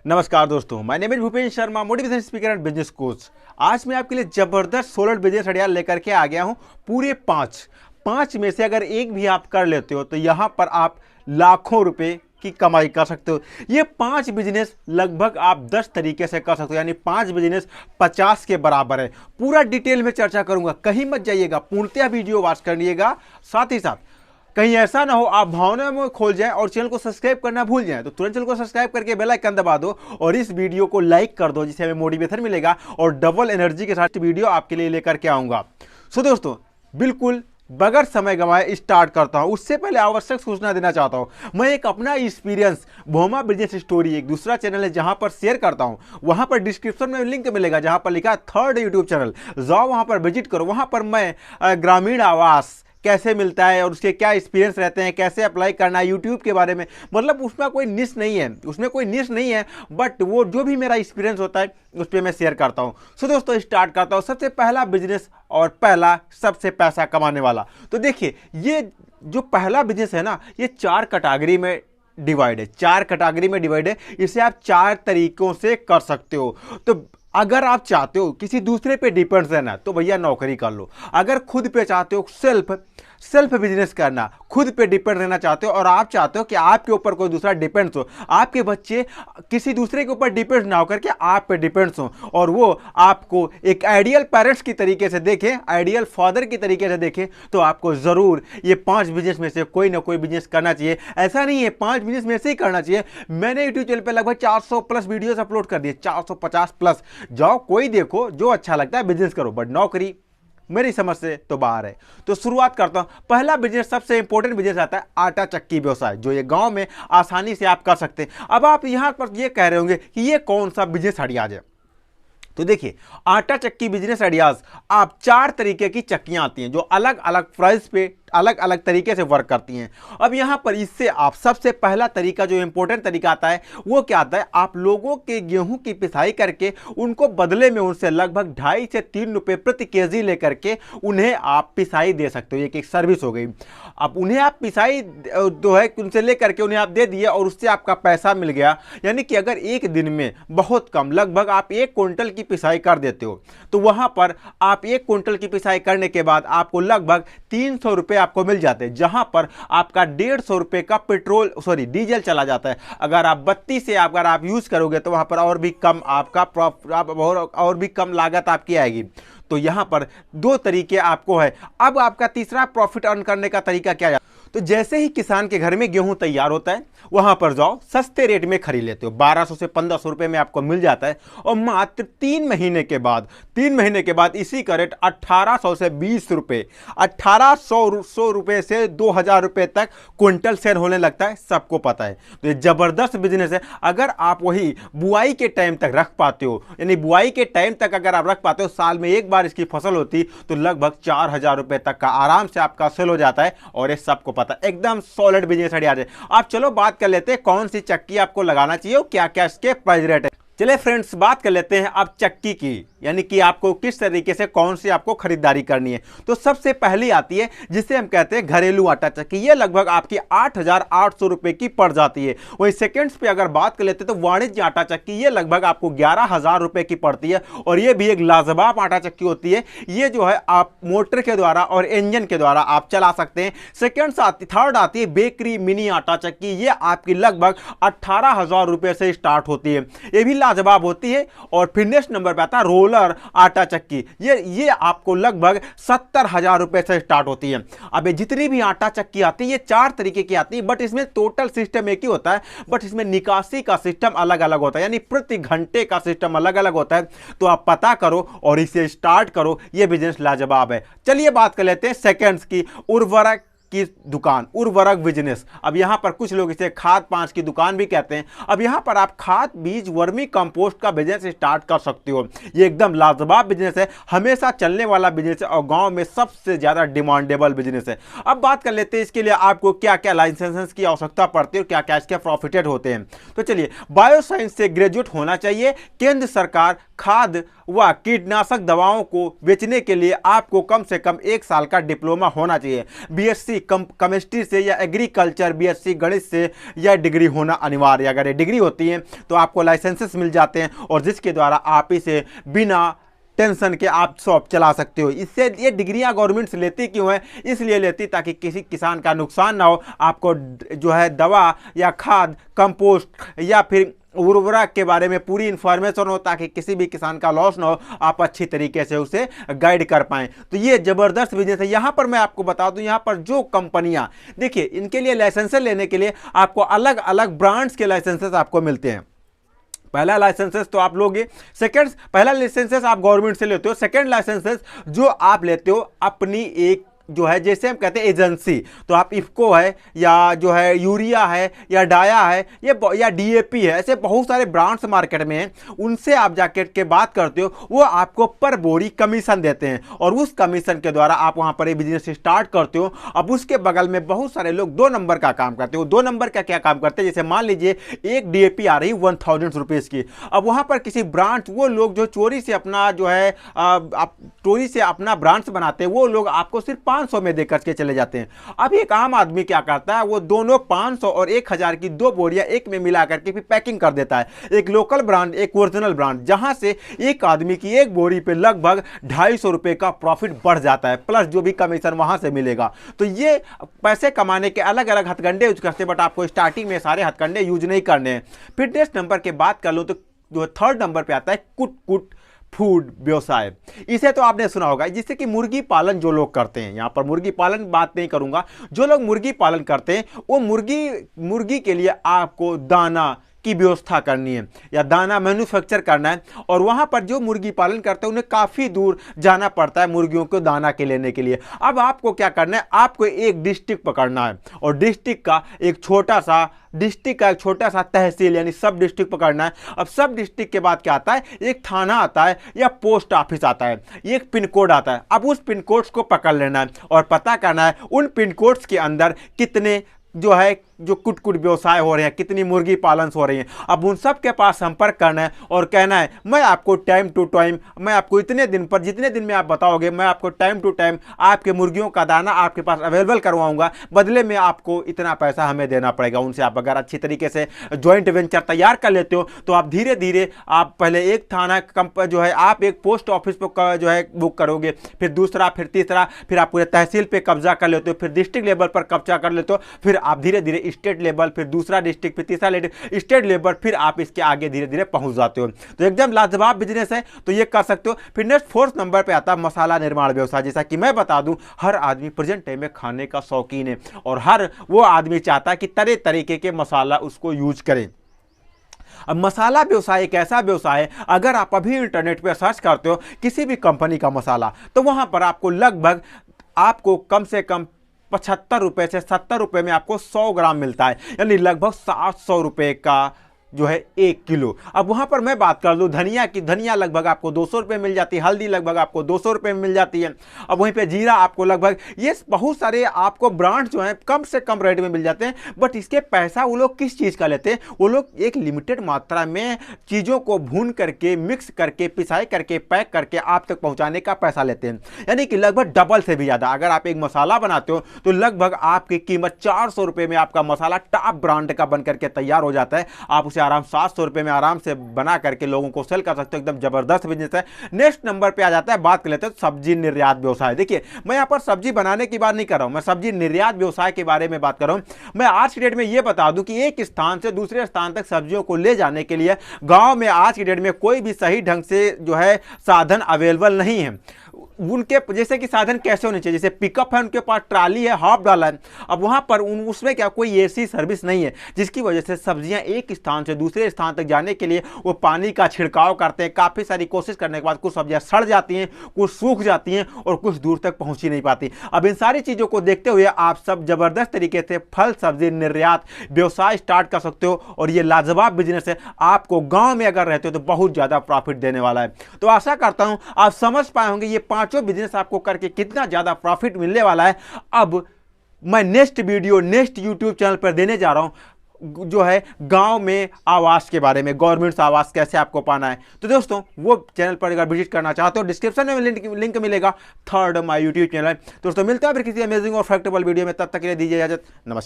नमस्कार दोस्तों, my name is Bhupendra Sharma, motivation speaker and business coach. आज मैं आपके लिए जबरदस्त 16 बिजनेस आइडिया लेकर के आ गया हूं। पूरे पांच में से अगर एक भी आप कर लेते हो तो यहां पर आप लाखों रुपए की कमाई कर सकते हो। ये 5 बिजनेस लगभग आप 10 तरीके से कर सकते हो, यानी 5 बिजनेस 50 के बराबर है। पूरा डिटेल में चर्चा करूंगा, कहीं मत जाइएगा, पूर्णतः वीडियो वॉच करिएगा। साथ ही साथ कहीं ऐसा ना हो आप भावना में खोल जाएं और चैनल को सब्सक्राइब करना भूल जाएं, तो तुरंत चैनल को सब्सक्राइब करके बेल आइकन दबा दो और इस वीडियो को लाइक कर दो, जिससे हमें मोटिवेशन मिलेगा और डबल एनर्जी के साथ वीडियो आपके लिए लेकर के आऊंगा। सो दोस्तों, बिल्कुल बगैर समय गंवाए स्टार्ट करता हूं। उससे पहले आवश्यक सूचना देना चाहता हूं, मैं एक अपना एक्सपीरियंस भोमा बिजनेस स्टोरी, एक दूसरा चैनल है जहां पर शेयर करता हूं। वहां पर डिस्क्रिप्शन में लिंक मिलेगा जहां पर लिखा है थर्ड यूट्यूब चैनल, जाओ वहां पर विजिट करो। वहां पर मैं ग्रामीण आवास कैसे मिलता है और उसके क्या एक्सपीरियंस रहते हैं, कैसे अप्लाई करना है यूट्यूब के बारे में, मतलब उसमें कोई निश नहीं है, बट वो जो भी मेरा एक्सपीरियंस होता है उस पर मैं शेयर करता हूं। सो दोस्तों, स्टार्ट करता हूं। सबसे पहला बिजनेस और पहला सबसे पैसा कमाने वाला, तो देखिए ये जो पहला बिजनेस है ना, ये 4 कैटेगरी में डिवाइड है। 4 कैटेगरी में डिवाइड है। इसे आप 4 तरीकों से कर सकते हो। तो अगर आप चाहते हो किसी दूसरे पे डिपेंड रहना तो भैया नौकरी कर लो। अगर खुद पे चाहते हो सेल्फ बिजनेस करना, खुद पे डिपेंड रहना चाहते हो और आप चाहते हो कि आपके ऊपर कोई दूसरा डिपेंड्स हो, आपके बच्चे किसी दूसरे के ऊपर डिपेंड ना होकर के आप पे डिपेंड्स हो और वो आपको एक आइडियल पेरेंट्स की तरीके से देखें, आइडियल फादर की तरीके से देखें, तो आपको जरूर ये 5 बिजनेस में से कोई ना कोई बिजनेस करना चाहिए। ऐसा नहीं है 5 बिजनेस में से ही करना चाहिए। मैंने यूट्यूब चैनल पे लगभग 400 प्लस वीडियोस अपलोड कर दिए, 450 प्लस। जाओ कोई देखो, जो अच्छा लगता है बिजनेस करो, बट नौकरी मेरी समझ से तो बाहर है। तो शुरुआत करता हूं। पहला बिजनेस, सबसे इंपॉर्टेंट बिजनेस आता है आटा चक्की व्यवसाय, जो ये गांव में आसानी से आप कर सकते हैं। अब आप यहां पर ये कह रहे होंगे कि ये कौन सा बिजनेस आइडियाज है, तो देखिए आटा चक्की बिजनेस आइडियाज, आप 4 तरीके की चक्कियां आती हैं जो अलग अलग प्राइस पे अलग अलग तरीके से वर्क करती हैं। अब यहां पर इससे आप सबसे पहला तरीका, जो इंपॉर्टेंट तरीका आता है, वो क्या आता है, आप लोगों के गेहूं की पिसाई करके उनको बदले में उनसे लगभग 2.5 से 3 रुपए प्रति केजी लेकर के उन्हें आप पिसाई दे सकते हो। एक सर्विस हो गई। अब उन्हें आप पिसाई जो है उनसे लेकर के उन्हें आप दे दिए और उससे आपका पैसा मिल गया। यानी कि अगर एक दिन में बहुत कम, लगभग आप 1 क्विंटल की पिसाई कर देते हो, तो वहां पर आप 1 क्विंटल की पिसाई करने के बाद आपको लगभग 300 रुपए आपको मिल जाते हैं, जहां पर आपका 150 रुपए का डीजल चला जाता है। अगर आप बत्ती से अगर आप यूज करोगे तो वहां पर और भी कम आपका और भी कम लागत आपकी आएगी। तो यहां पर 2 तरीके आपको है। अब आपका तीसरा प्रॉफिट अर्न करने का तरीका क्या है, तो जैसे ही किसान के घर में गेहूं तैयार होता है, वहां पर जाओ, सस्ते रेट में खरीद लेते हो, 1200 से 1500 रुपए में आपको मिल जाता है और मात्र 3 महीने के बाद इसी का रेट 1800 से 20 रुपए, 1800 रुपए से 2000 रुपए तक क्विंटल सेल होने लगता है, सबको पता है। तो ये जबरदस्त बिजनेस है। अगर आप वही बुआई के टाइम तक रख पाते हो, यानी बुआई के टाइम तक अगर आप रख पाते हो, साल में एक बार इसकी फसल होती, तो लगभग 4000 रुपए तक का आराम से आपका सेल हो जाता है और ये सबको पता है। एकदम सॉलिड बिजनेस आइडिया है। आप चलो बात कर लेते हैं कौन सी चक्की आपको लगाना चाहिए और क्या क्या इसके प्राइस रेट है। चलिए फ्रेंड्स, बात कर लेते हैं अब चक्की की, यानी कि आपको किस तरीके से कौन सी आपको खरीदारी करनी है। तो सबसे पहली आती है जिसे हम कहते हैं घरेलू आटा चक्की। ये लगभग आपकी 8800 रुपए की पड़ जाती है। वही सेकंड्स पे अगर बात कर लेते हैं तो वाणिज्य आटा चक्की, ये लगभग आपको 11000 रुपए की पड़ती है और ये भी एक लाजवाब आटा चक्की होती है। ये जो है आप मोटर के द्वारा और इंजन के द्वारा आप चला सकते हैं। थर्ड आती है बेकरी मिनी आटा चक्की। ये आपकी लगभग 18000 रुपए से स्टार्ट होती है, ये भी लाजवाब होती है। और फिर नेक्स्ट नंबर पे आता है रोलर आटा चक्की। ये आपको लगभग 70,000 रुपए से स्टार्ट होती है। अब ये जितनी भी आटा चक्की आती है, ये 4 तरीके की आती है, बट इसमें टोटल सिस्टम एक ही होता है, बट इसमें निकासी का सिस्टम अलग अलग होता है, यानी प्रति घंटे का सिस्टम अलग अलग होता है। तो आप पता करो और इसे स्टार्ट करो, ये बिजनेस लाजवाब है। चलिए बात कर लेते हैं सेकंड्स की, उर्वरक की दुकान, उर्वरक बिजनेस। अब यहां पर कुछ लोग इसे खाद पांच की दुकान भी कहते हैं। अब यहां पर आप खाद बीज वर्मी कंपोस्ट का बिजनेस स्टार्ट कर सकते हो। ये एकदम लाजवाब बिजनेस है, हमेशा चलने वाला बिजनेस है और गांव में सबसे ज्यादा डिमांडेबल बिजनेस है। अब बात कर लेते हैं इसके लिए आपको क्या क्या लाइसेंस की आवश्यकता पड़ती है और क्या क्या इसके प्रॉफिटेड होते हैं। तो चलिए, बायो साइंस से ग्रेजुएट होना चाहिए। केंद्र सरकार खाद व कीटनाशक दवाओं को बेचने के लिए आपको कम से कम 1 साल का डिप्लोमा होना चाहिए। बीएससी केमिस्ट्री से या एग्रीकल्चर, बीएससी गणित से यह डिग्री होना अनिवार्य। अगर ये डिग्री होती है तो आपको लाइसेंसेस मिल जाते हैं और जिसके द्वारा आप इसे बिना टेंशन के आप शॉप चला सकते हो। इससे ये डिग्रियां गवर्नमेंट से लेती क्यों है? इसलिए लेती ताकि किसी किसान का नुकसान ना हो, आपको जो है दवा या खाद, कंपोस्ट या फिर उर्वरक के बारे में पूरी इंफॉर्मेशन हो, ताकि किसी भी किसान का लॉस ना हो, आप अच्छी तरीके से उसे गाइड कर पाएं। तो ये जबरदस्त बिजनेस है। यहां पर मैं आपको बता दूं, यहां पर जो कंपनियां, देखिए इनके लिए लाइसेंस लेने के लिए आपको अलग अलग ब्रांड्स के लाइसेंसेस आपको मिलते हैं। पहला लाइसेंसेस तो आप लोगे, पहला लाइसेंसेस आप गवर्नमेंट से लेते हो। सेकंड लाइसेंसेस जो आप लेते हो अपनी एक जो है, जैसे हम कहते हैं एजेंसी, तो आप इफको है या जो है यूरिया है या डाया है या डीएपी है, ऐसे बहुत सारे ब्रांड्स मार्केट में हैं। उनसे आप जाकर के बात करते हो, वो आपको पर बोरी कमीशन देते हैं और उस कमीशन के द्वारा आप वहां पर एक बिजनेस स्टार्ट करते हो। अब उसके बगल में बहुत सारे लोग 2 नंबर का काम करते हो। 2 नंबर का क्या काम करते हैं? जैसे मान लीजिए एक डीएपी आ रही 1000 रुपीज की, अब वहां पर किसी ब्रांच, वो लोग जो चोरी से अपना जो है चोरी से अपना ब्रांच बनाते हैं, वो लोग आपको सिर्फ 500 में देकर के चले जाते हैं। अब एक आम आदमी क्या करता है, वो दोनों 500 और 1000 की 2 बोरियां एक में मिला करके फिर पैकिंग कर देता है। एक लोकल ब्रांड, एक ओरिजिनल ब्रांड, जहां से एक आदमी की एक बोरी पे लगभग 250 रुपए का प्रॉफिट बढ़ जाता है, प्लस जो भी कमीशन वहां से मिलेगा। तो ये पैसे कमाने के अलग अलग हथकंडे यूज करते हैं, बट आपको स्टार्टिंग में सारे हथकंडे यूज नहीं करने हैं। फिर नेक्स्ट नंबर की बात कर लो तो जो 3rd नंबर पे आता है कुट फूड व्यवसाय। इसे तो आपने सुना होगा, जिससे कि मुर्गी पालन जो लोग करते हैं, यहां पर मुर्गी पालन बात नहीं करूंगा, जो लोग मुर्गी पालन करते हैं वो मुर्गी के लिए आपको दाना की व्यवस्था करनी है या दाना मैन्युफैक्चर करना है, और वहां पर जो मुर्गी पालन करते हैं उन्हें काफी दूर जाना पड़ता है मुर्गियों को दाना के लेने के लिए। अब आपको क्या करना है, आपको एक डिस्ट्रिक्ट पकड़ना है और डिस्ट्रिक्ट का एक छोटा सा तहसील यानी सब डिस्ट्रिक्ट पकड़ना है। अब सब डिस्ट्रिक्ट के बाद क्या आता है, एक थाना आता है या पोस्ट ऑफिस आता है, एक पिन कोड आता है। अब उस पिन कोड्स को पकड़ लेना है और पता करना है उन पिन कोड्स के अंदर कितने जो कुट व्यवसाय हो रहे हैं, कितनी मुर्गी पालन हो रही हैं। अब उन सब के पास संपर्क करना है और कहना है मैं आपको टाइम टू टाइम, मैं आपको इतने दिन पर, जितने दिन में आप बताओगे, मैं आपको टाइम टू टाइम आपके मुर्गियों का दाना आपके पास अवेलेबल करवाऊंगा, बदले में आपको इतना पैसा हमें देना पड़ेगा। उनसे आप अगर अच्छी तरीके से ज्वाइंट वेंचर तैयार कर लेते हो तो आप धीरे धीरे, आप पहले एक थाना जो है आप एक पोस्ट ऑफिस पर जो है बुक करोगे, फिर दूसरा, फिर तीसरा, फिर आप पूरे तहसील पे कब्जा कर लेते हो, फिर डिस्ट्रिक्ट लेवल पर कब्जा कर लेते हो, फिर आप धीरे धीरे स्टेट लेवल, फिर दूसरा डिस्ट्रिक्ट, फिर तीसरा स्टेट लेवल, फिर आप इसके आगे धीरे धीरे पहुंच जाते हो। तो एकदम लाजवाब बिजनेस है, तो ये कर सकते हो। फिर नेक्स्ट 4th नंबर पे आता है मसाला निर्माण व्यवसाय। जैसा कि मैं बता दूं, हर आदमी प्रेजेंट टाइम में खाने का शौकीन है और हर वो आदमी चाहता है कि तरह तरीके के मसाला उसको यूज करें। अब मसाला व्यवसाय एक ऐसा व्यवसाय है, अगर आप अभी इंटरनेट पर सर्च करते हो किसी भी कंपनी का मसाला, तो वहां पर आपको कम से कम 75 रुपए से 70 रुपए में आपको 100 ग्राम मिलता है, यानी लगभग 700 रुपए का जो है 1 किलो। अब वहां पर मैं बात कर लूं धनिया की, धनिया लगभग आपको 200 रुपये मिल जाती है, हल्दी लगभग आपको 200 रुपये में मिल जाती है। अब वहीं पे जीरा आपको लगभग, ये बहुत सारे आपको ब्रांड जो हैं कम से कम रेट में मिल जाते हैं, बट इसके पैसा वो लोग किस चीज़ का लेते हैं, वो लोग एक लिमिटेड मात्रा में चीज़ों को भून करके, मिक्स करके, पिसाई करके, पैक करके आप तक पहुँचाने का पैसा लेते हैं, यानी कि लगभग डबल से भी ज़्यादा। अगर आप एक मसाला बनाते हो तो लगभग आपकी कीमत 400 रुपये में आपका मसाला टॉप ब्रांड का बन करके तैयार हो जाता है। आप आराम 700 रुपए में आराम से बना करके लोगों को सेल कर सकते हो। एकदम जबरदस्त बिजनेस है। नेक्स्ट नंबर पे आ जाता है, बात कर लेते हैं सब्जी निर्यात व्यवसाय। देखिए मैं यहां पर सब्जी बनाने की बात नहीं कर रहा हूं, मैं सब्जी निर्यात व्यवसाय के बारे में बात कर रहा हूं। मैं आज की डेट में यह बता दूं कि एक स्थान से दूसरे स्थान तक सब्जियों को ले जाने के लिए गांव में आज की डेट में कोई भी सही ढंग से जो है साधन अवेलेबल नहीं है। उनके जैसे कि साधन कैसे होने चाहिए, जैसे पिकअप है, उनके पास ट्राली है, हाफ डाला है, अब वहां पर उसमें क्या कोई ऐसी सर्विस नहीं है, जिसकी वजह से सब्जियां एक स्थान से दूसरे स्थान तक जाने के लिए वो पानी का छिड़काव करते हैं। काफी सारी कोशिश करने के बाद कुछ सब्जियां सड़ जाती हैं, कुछ सूख जाती हैं और कुछ दूर तक पहुंच ही नहीं पाती। अब इन सारी चीजों को देखते हुए आप सब जबरदस्त तरीके से फल सब्जी निर्यात व्यवसाय स्टार्ट कर सकते हो और ये लाजवाब बिजनेस है। आपको गांव में अगर रहते हो तो बहुत ज्यादा प्रॉफिट देने वाला है। तो आशा करता हूं आप समझ पाए होंगे ये पांचों बिजनेस आपको करके कितना ज्यादा प्रॉफिट मिलने वाला है। अब मैं next video next YouTube channel पर देने जा रहा हूं जो है गांव में आवास के बारे में, गवर्नमेंट आवास कैसे आपको पाना है। तो दोस्तों वो चैनल पर अगर विजिट करना चाहते हो डिस्क्रिप्शन में लिंक मिलेगा, थर्ड माय यूट्यूब चैनल। दोस्तों मिलते हैं फिर किसी अमेजिंग और फैक्टेबल वीडियो में, तब तक के लिए दीजिए इजाजत, नमस्कार।